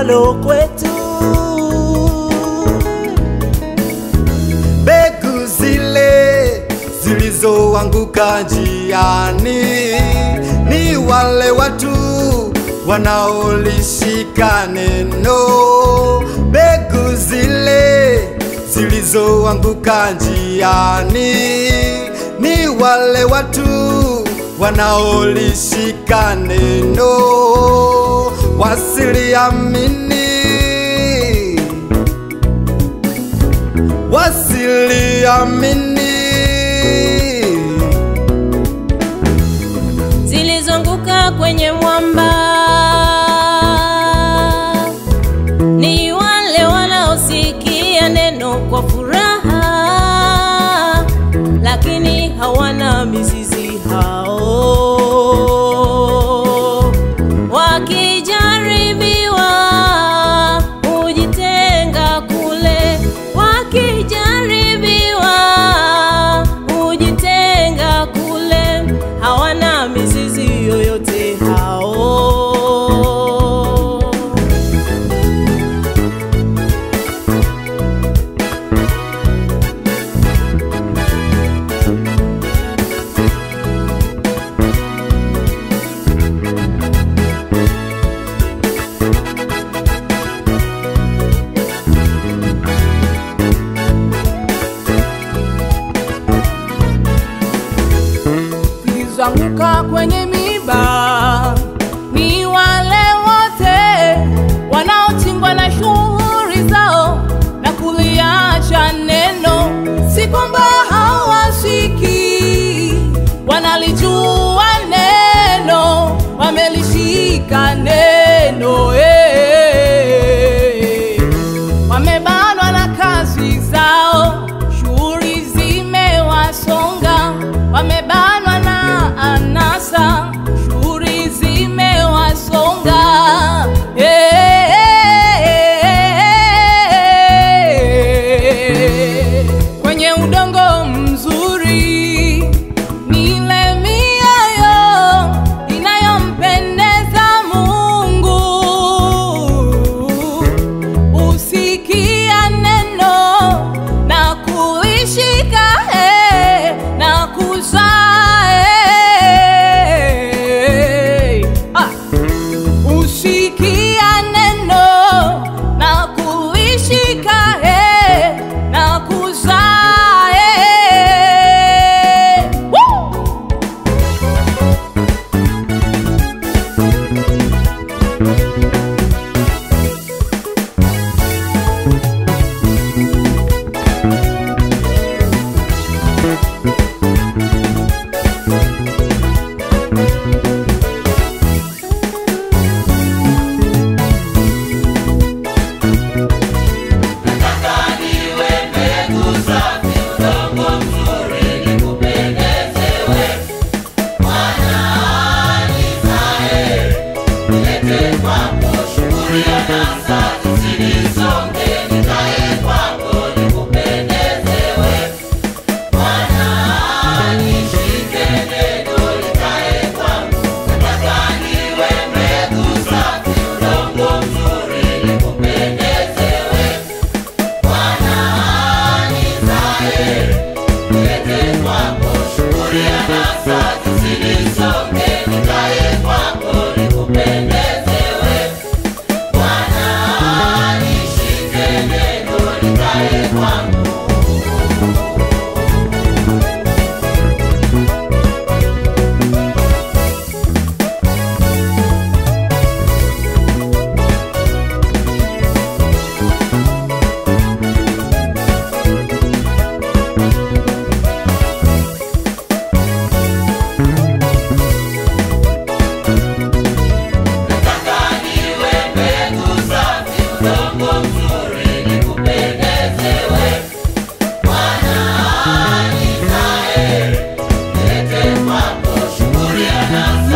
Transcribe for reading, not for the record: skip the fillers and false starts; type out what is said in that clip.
litokalo kwetu. Mbegu zile zilizoanguka njiani ni wale watu wanaolishika neno. Mbegu zile zilizoanguka njiani ni wale watu wanaolishika neno, wasiliamini, wasiliamini. Zilizunguka kwenye mwamba ni wale wanaosikia neno kwa furaha, lakini hawana mizizi hao. Wakijaribiwa hujitenga kule, wakijaribiwa hujitenga kule, hawana mizizi yoyote hao. Zilizanguka kwenye miba ni wale wote wanaotingwa na shughuli zao na kuliacha neno. Si kwamba hawasiki, wanalijua neno, wamelishika neno. Wamebanwa na kazi zao, shughuli zimewasonga. Wamebanwa na anasa, shughuli zimewasonga. Kwenye udongo mzuri ni ile mioyo inayompendeza Mungu. Usikia neno na kulishika na kuzaa. Usikia neno na kulishika na kuzaa. Bwana